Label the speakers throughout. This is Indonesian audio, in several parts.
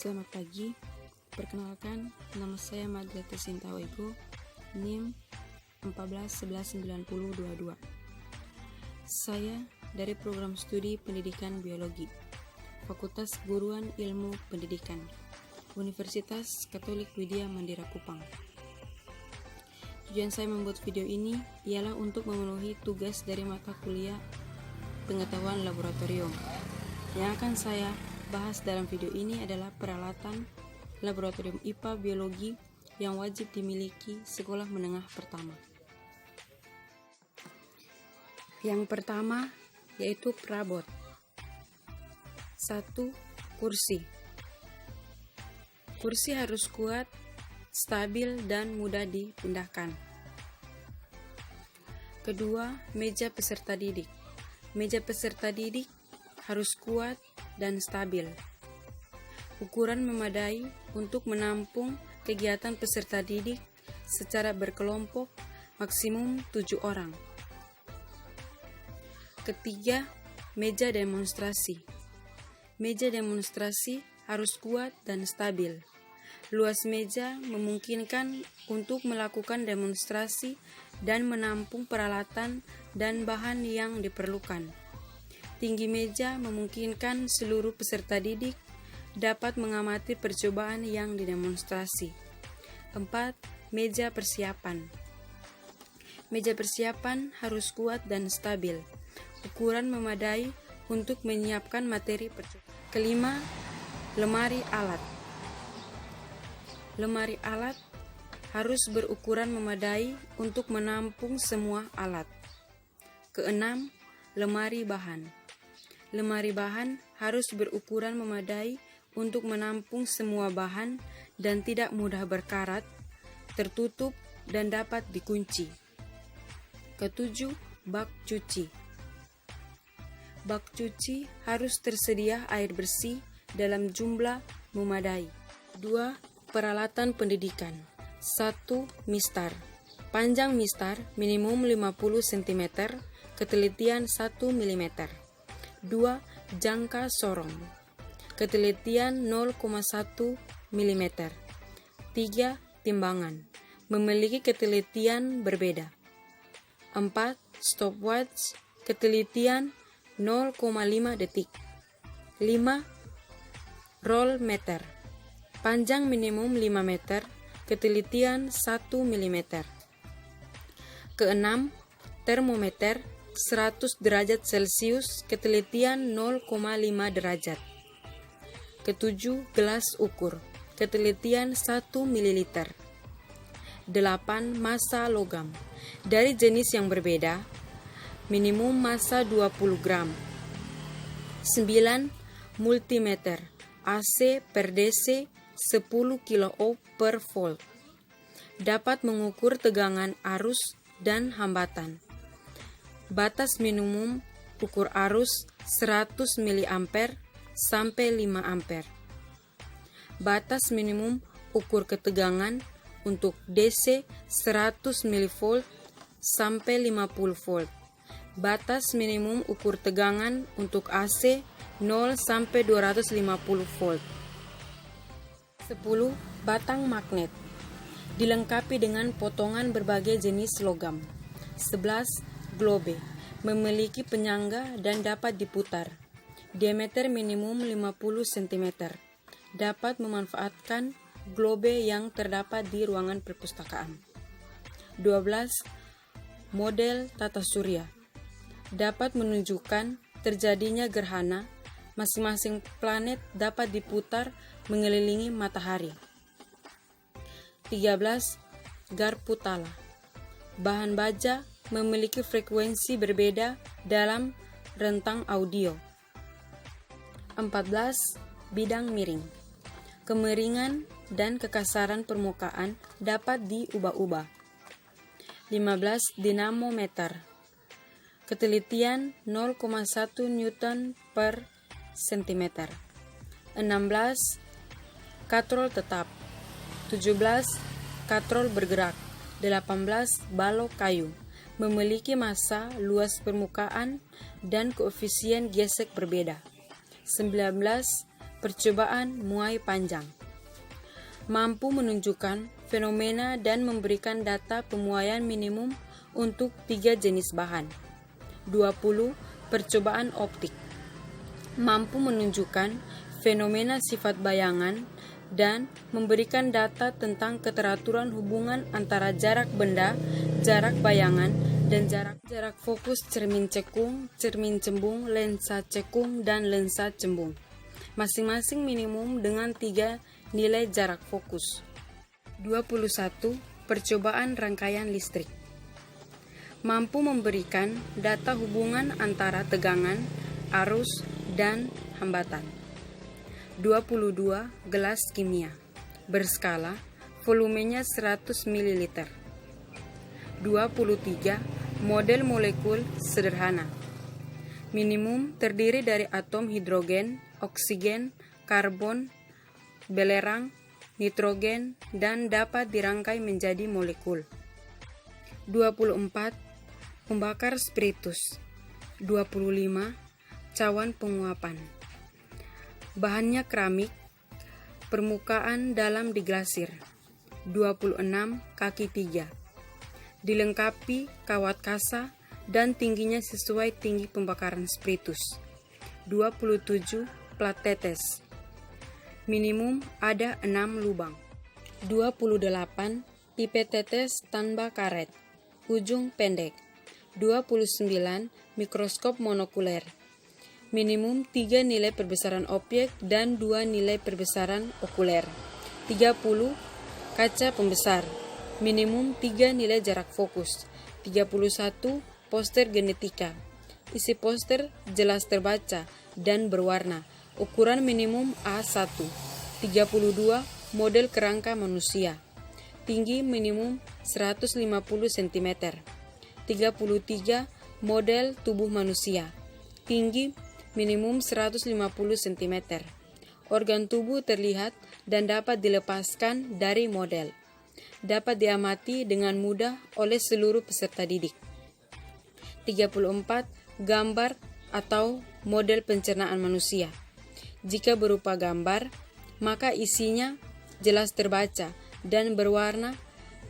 Speaker 1: Selamat pagi, perkenalkan nama saya Madleta Sintawego, NIM 14119022. Saya dari program studi pendidikan biologi, Fakultas Guruan Ilmu Pendidikan, Universitas Katolik Widya Mandira Kupang. Tujuan saya membuat video ini ialah untuk memenuhi tugas dari mata kuliah pengetahuan laboratorium. Yang akan saya bahas dalam video ini adalah peralatan laboratorium IPA biologi yang wajib dimiliki sekolah menengah pertama. Yang pertama yaitu perabot. 1. Kursi. Kursi harus kuat, stabil, dan mudah dipindahkan. Kedua, meja peserta didik. Meja peserta didik harus kuat dan stabil. Ukuran memadai untuk menampung kegiatan peserta didik secara berkelompok maksimum 7 orang. Ketiga, meja demonstrasi. Meja demonstrasi harus kuat dan stabil. Luas meja memungkinkan untuk melakukan demonstrasi dan menampung peralatan dan bahan yang diperlukan. Tinggi meja memungkinkan seluruh peserta didik dapat mengamati percobaan yang didemonstrasi. 4. Meja persiapan. Meja persiapan harus kuat dan stabil. Ukuran memadai untuk menyiapkan materi percobaan. Kelima, lemari alat. Lemari alat harus berukuran memadai untuk menampung semua alat. Keenam, lemari bahan. Lemari bahan harus berukuran memadai untuk menampung semua bahan dan tidak mudah berkarat, tertutup, dan dapat dikunci. Ketujuh, bak cuci. Bak cuci harus tersedia air bersih dalam jumlah memadai. 2. Peralatan pendidikan. 1. Mistar. Panjang mistar minimum 50 cm, ketelitian 1 mm. 2. Jangka sorong. Ketelitian 0,1 mm. 3. Timbangan. Memiliki ketelitian berbeda. 4. Stopwatch. Ketelitian 0,5 detik. 5. Roll meter. Panjang minimum 5 meter, ketelitian 1 mm. Keenam, termometer 100 derajat Celcius, ketelitian 0,5 derajat. Ketujuh, gelas ukur, ketelitian 1 ml. 8. Massa logam. Dari jenis yang berbeda, minimum massa 20 gram. 9. Multimeter, AC per DC 10 kilo per volt. Dapat mengukur tegangan arus dan hambatan. Batas minimum ukur arus 100 mA sampai 5 ampere. Batas minimum ukur ketegangan untuk DC 100 mV sampai 50 volt. Batas minimum ukur tegangan untuk AC 0 sampai 250 volt. 10. Batang magnet. Dilengkapi dengan potongan berbagai jenis logam. 11. Globe. Memiliki penyangga dan dapat diputar. Diameter minimum 50 cm. Dapat memanfaatkan globe yang terdapat di ruangan perpustakaan. 12. Model tata surya. Dapat menunjukkan terjadinya gerhana. Masing-masing planet dapat diputar mengelilingi matahari. 13. Garputala. Bahan baja memiliki frekuensi berbeda dalam rentang audio. 14. Bidang miring. Kemiringan dan kekasaran permukaan dapat diubah-ubah. 15. Dinamometer. Ketelitian 0,1 Newton per cm. 16. Katrol tetap. 17. Katrol bergerak. 18. Balok kayu. Memiliki massa, luas permukaan, dan koefisien gesek berbeda. 19. percobaan muai panjang. Mampu menunjukkan fenomena dan memberikan data pemuaian minimum untuk 3 jenis bahan. 20. Percobaan optik. Mampu menunjukkan fenomena sifat bayangan dan memberikan data tentang keteraturan hubungan antara jarak benda, jarak bayangan, dan jarak fokus cermin cekung, cermin cembung, lensa cekung, dan lensa cembung. Masing-masing minimum dengan 3 nilai jarak fokus. 21. Percobaan rangkaian listrik. Mampu memberikan data hubungan antara tegangan, arus, dan hambatan. 22. Gelas kimia berskala, volumenya 100 ml. 23. Model molekul sederhana. Minimum terdiri dari atom hidrogen, oksigen, karbon, belerang, nitrogen, dan dapat dirangkai menjadi molekul. 24. Pembakar spiritus. 25. Cawan penguapan. Bahannya keramik, permukaan dalam diglasir. 26. Kaki 3. Dilengkapi kawat kasa dan tingginya sesuai tinggi pembakaran spiritus. 27. Plat tetes. Minimum ada 6 lubang. 28. Pipet tetes tanpa karet, ujung pendek. 29. Mikroskop monokuler. Minimum 3 nilai perbesaran objek dan 2 nilai perbesaran okuler. 30. Kaca pembesar. Minimum 3 nilai jarak fokus. 31. Poster genetika. Isi poster jelas terbaca dan berwarna. Ukuran minimum A1. 32. Model kerangka manusia. Tinggi minimum 150 cm. 33. Model tubuh manusia. Tinggi minimum 150 cm. Organ tubuh terlihat dan dapat dilepaskan dari model. Dapat diamati dengan mudah oleh seluruh peserta didik. 34. Gambar atau model pencernaan manusia. Jika berupa gambar, maka isinya jelas terbaca dan berwarna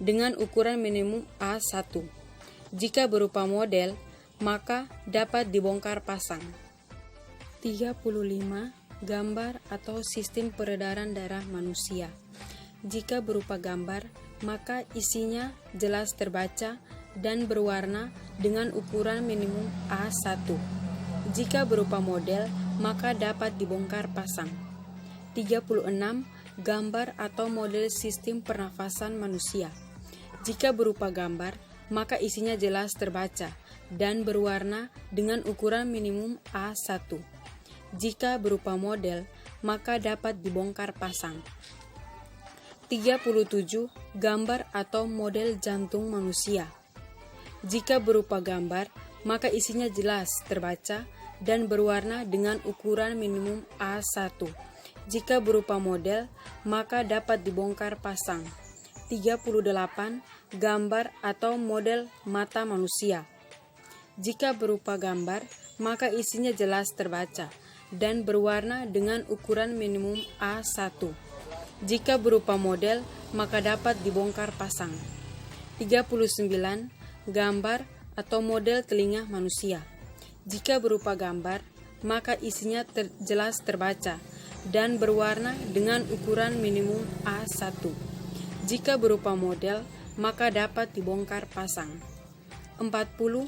Speaker 1: dengan ukuran minimum A1. Jika berupa model, maka dapat dibongkar pasang. 35. Gambar atau sistem peredaran darah manusia. Jika berupa gambar, maka isinya jelas terbaca dan berwarna dengan ukuran minimum A1. Jika berupa model, maka dapat dibongkar pasang. 36. Gambar atau model sistem pernafasan manusia. Jika berupa gambar, maka isinya jelas terbaca dan berwarna dengan ukuran minimum A1. Jika berupa model, maka dapat dibongkar pasang. 37. Gambar atau model jantung manusia. Jika berupa gambar, maka isinya jelas terbaca dan berwarna dengan ukuran minimum A1. Jika berupa model, maka dapat dibongkar pasang. 38. Gambar atau model mata manusia. Jika berupa gambar, maka isinya jelas terbaca dan berwarna dengan ukuran minimum A1. Jika berupa model, maka dapat dibongkar pasang. 39. Gambar atau model telinga manusia. Jika berupa gambar, maka isinya jelas terbaca dan berwarna dengan ukuran minimum A1. Jika berupa model, maka dapat dibongkar pasang. 40.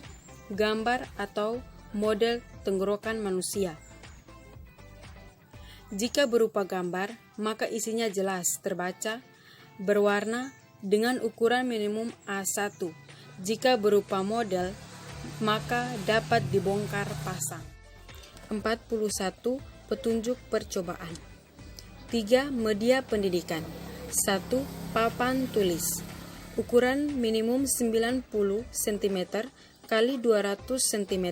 Speaker 1: Gambar atau model tenggorokan manusia. Jika berupa gambar, maka isinya jelas terbaca, berwarna dengan ukuran minimum A1. Jika berupa model, maka dapat dibongkar pasang. 41. Petunjuk percobaan. 3. Media pendidikan. 1. Papan tulis. Ukuran minimum 90 cm x 200 cm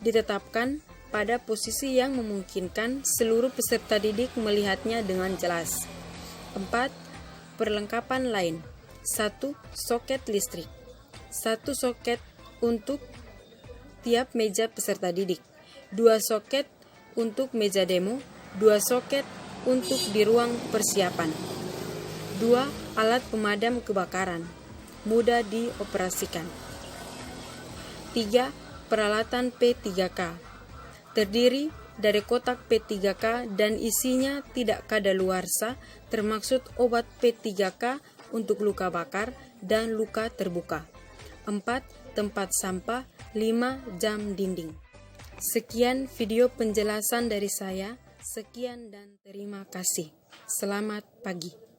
Speaker 1: ditetapkan pada posisi yang memungkinkan seluruh peserta didik melihatnya dengan jelas. 4. Perlengkapan lain. 1. Soket listrik. 1 soket untuk tiap meja peserta didik. 2 soket untuk meja demo 2 soket untuk di ruang persiapan, 2 alat pemadam kebakaran, mudah dioperasikan, 3 peralatan P3K, terdiri dari kotak P3K dan isinya tidak kadaluarsa, termaksud obat P3K untuk luka bakar dan luka terbuka, 4 tempat sampah, 5 jam dinding. Sekian video penjelasan dari saya. Sekian dan terima kasih. Selamat pagi.